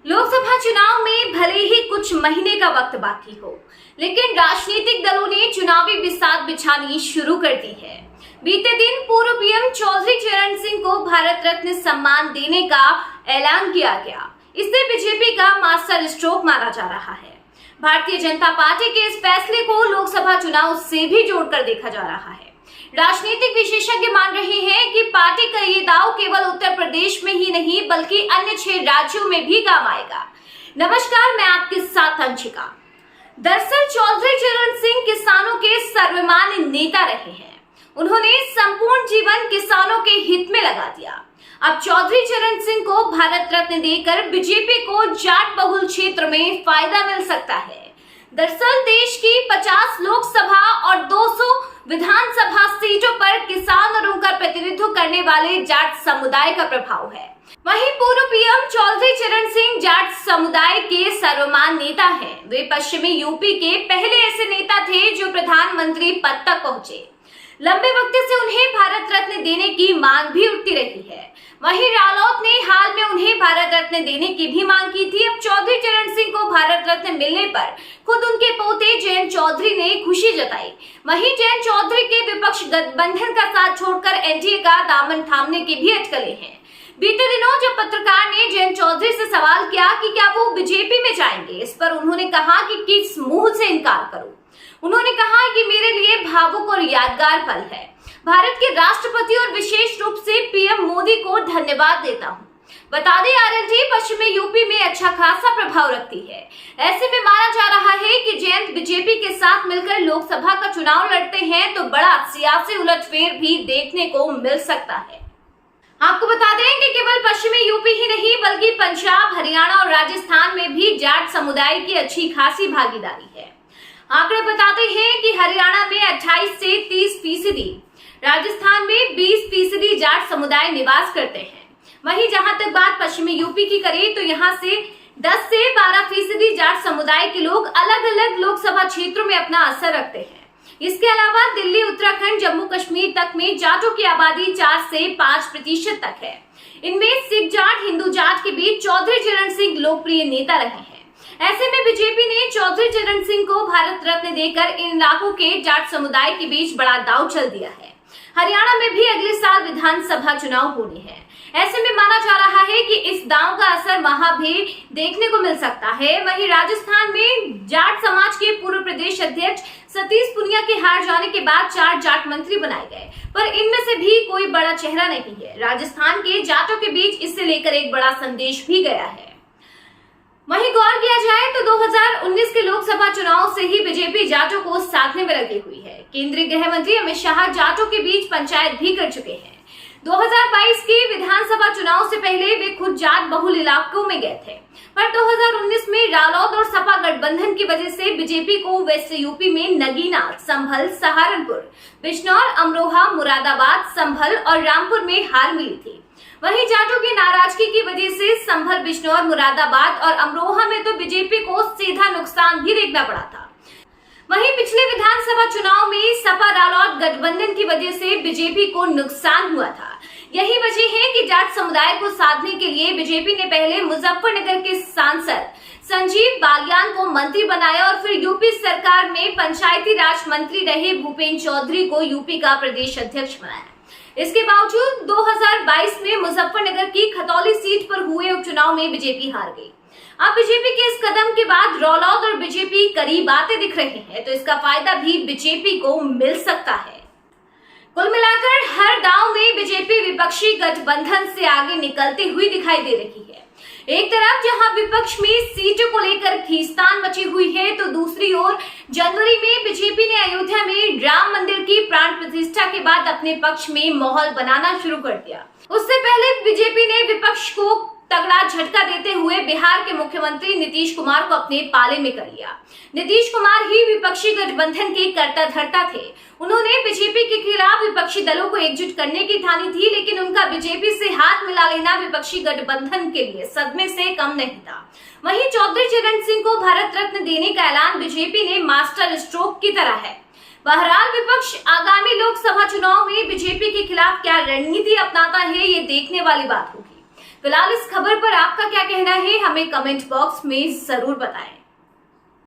लोकसभा चुनाव में भले ही कुछ महीने का वक्त बाकी हो, लेकिन राजनीतिक दलों ने चुनावी बिसात बिछानी शुरू कर दी है। बीते दिन पूर्व पीएम चौधरी चरण सिंह को भारत रत्न सम्मान देने का ऐलान किया गया। इसे बीजेपी का मास्टर स्ट्रोक माना जा रहा है। भारतीय जनता पार्टी के इस फैसले को लोकसभा चुनाव से भी जोड़कर देखा जा रहा है। राजनीतिक विशेषज्ञ मान रहे हैं कि पार्टी का ये दाव केवल उत्तर प्रदेश में ही नहीं बल्कि अन्य 6 राज्यों में भी काम आएगा। नमस्कार, मैं आपके साथ अंशिका। दरअसल चौधरी चरण सिंह किसानों के सर्वमान्य नेता रहे हैं। उन्होंने संपूर्ण जीवन किसानों के हित में लगा दिया। अब चौधरी चरण सिंह को भारत रत्न देकर बीजेपी को जाट बहुल क्षेत्र में फायदा मिल सकता है। दरअसल देश की 50 लोकसभा और 200 विधानसभा सीटों पर किसान और उनका प्रतिनिधित्व करने वाले जाट समुदाय का प्रभाव है। वहीं पूर्व पीएम चौधरी चरण सिंह जाट समुदाय के सर्वमान्य नेता हैं। वे पश्चिमी यूपी के पहले ऐसे नेता थे जो प्रधानमंत्री पद तक पहुंचे। लंबे वक्त से उन्हें भारत रत्न देने की मांग भी उठती रही है। वहीं रालोद ने हाल में उन्हें भारत रत्न देने की भी मांग की थी। अब चौधरी चरण सिंह को भारत रत्न मिलने पर खुद उनके पोते जयंत चौधरी ने खुशी जताई। वहीं जयंत चौधरी के विपक्ष गठबंधन का साथ छोड़कर एनडीए का दामन थामने के भी अटकलें हैं। बीते दिनों जब पत्रकार ने जयंत चौधरी से सवाल किया कि क्या वो बीजेपी में जाएंगे, इस पर उन्होंने कहा कि किस मुंह से इनकार करूं। उन्होंने कहा कि मेरे लिए भावुक और यादगार पल है। भारत के राष्ट्रपति और विशेष रूप से पीएम मोदी को धन्यवाद देता हूं। बता दें, आरएलडी पश्चिमी यूपी में अच्छा खासा प्रभाव रखती है। ऐसे में माना जा रहा है कि जयंत बीजेपी के साथ मिलकर लोकसभा का चुनाव लड़ते हैं तो बड़ा सियासी उलटफेर भी देखने को मिल सकता है। आपको बता दें कि केवल पश्चिमी यूपी ही नहीं बल्कि पंजाब, हरियाणा और राजस्थान में भी जाट समुदाय की अच्छी खासी भागीदारी है। आंकड़े बताते हैं कि हरियाणा में 28 से 30%, राजस्थान में 20% जाट समुदाय निवास करते हैं। वहीं जहां तक बात पश्चिमी यूपी की करें तो यहां से 10 से 12% जाट समुदाय के लोग अलग अलग लोकसभा क्षेत्रों में अपना असर रखते हैं। इसके अलावा दिल्ली, उत्तराखंड, जम्मू कश्मीर तक में जाटों की आबादी 4 से 5% तक है। इनमें सिख जाट, हिंदू जाट के बीच चौधरी चरण सिंह लोकप्रिय नेता रहे हैं। ऐसे में बीजेपी ने चौधरी चरण सिंह को भारत रत्न देकर इन इलाकों के जाट समुदाय के बीच बड़ा दांव चल दिया है। हरियाणा में भी अगले साल विधानसभा चुनाव होने हैं। ऐसे में माना जा रहा है कि इस दांव का असर वहां भी देखने को मिल सकता है। वहीं राजस्थान में जाट समाज के पूर्व प्रदेश अध्यक्ष सतीश पुनिया के हार जाने के बाद 4 जाट मंत्री बनाए गए, पर इनमें से भी कोई बड़ा चेहरा नहीं है। राजस्थान के जाटों के बीच इससे लेकर एक बड़ा संदेश भी गया है। वहीं गौर किया जाए तो 2019 के लोकसभा चुनाव से ही बीजेपी जाटों को साधने में लगी हुई है। केंद्रीय गृह मंत्री अमित शाह जाटों के बीच पंचायत भी कर चुके हैं। 2022 के विधानसभा चुनाव से पहले वे खुद जाट बहुल इलाकों में गए थे, पर 2019 में रालोद और सपा गठबंधन की वजह से बीजेपी को वेस्ट यूपी में नगीना, संभल, सहारनपुर, बिजनौर, अमरोहा, मुरादाबाद, संभल और रामपुर में हार मिली थी। वहीं जाटों की नाराजगी की वजह से संभल, बिजनौर, मुरादाबाद और अमरोहा में तो बीजेपी को सीधा नुकसान भी देखना पड़ा था। वहीं पिछले विधानसभा चुनाव में सपा रालोद गठबंधन की वजह से बीजेपी को नुकसान हुआ था। यही वजह है कि जाट समुदाय को साधने के लिए बीजेपी ने पहले मुजफ्फरनगर के सांसद संजीव बालियान को मंत्री बनाया और फिर यूपी सरकार में पंचायती राज मंत्री रहे भूपेंद्र चौधरी को यूपी का प्रदेश अध्यक्ष बनाया। इसके बावजूद 2022 में मुजफ्फरनगर की खतौली सीट पर हुए उपचुनाव में बीजेपी हार गई। अब बीजेपी के इस कदम के बाद रालोद और बीजेपी करीब आते दिख रहे हैं, तो इसका फायदा भी बीजेपी को मिल सकता है। कुल मिलाकर हर दांव में बीजेपी विपक्षी गठबंधन से आगे निकलती हुई दिखाई दे रही है। एक तरफ जहां विपक्ष में सीटों को लेकर खींचतान मची हुई है, तो दूसरी ओर जनवरी में बीजेपी ने अयोध्या में राम मंदिर की प्राण प्रतिष्ठा के बाद अपने पक्ष में माहौल बनाना शुरू कर दिया। उससे पहले बीजेपी ने विपक्ष को तगड़ा झटका देते हुए बिहार के मुख्यमंत्री नीतीश कुमार को अपने पाले में कर लिया। नीतीश कुमार ही विपक्षी गठबंधन के कर्ता धर्ता थे। उन्होंने बीजेपी के खिलाफ विपक्षी दलों को एकजुट करने की ठानी थी, लेकिन उनका बीजेपी से हाथ मिला लेना विपक्षी गठबंधन के लिए सदमे से कम नहीं था। वहीं चौधरी चरण सिंह को भारत रत्न देने का ऐलान बीजेपी ने मास्टर स्ट्रोक की तरह है। बहरहाल विपक्ष आगामी लोकसभा चुनाव में बीजेपी के खिलाफ क्या रणनीति अपनाता है, ये देखने वाली बात होगी। फिलहाल इस खबर पर आपका क्या कहना है, हमें कमेंट बॉक्स में जरूर बताएं।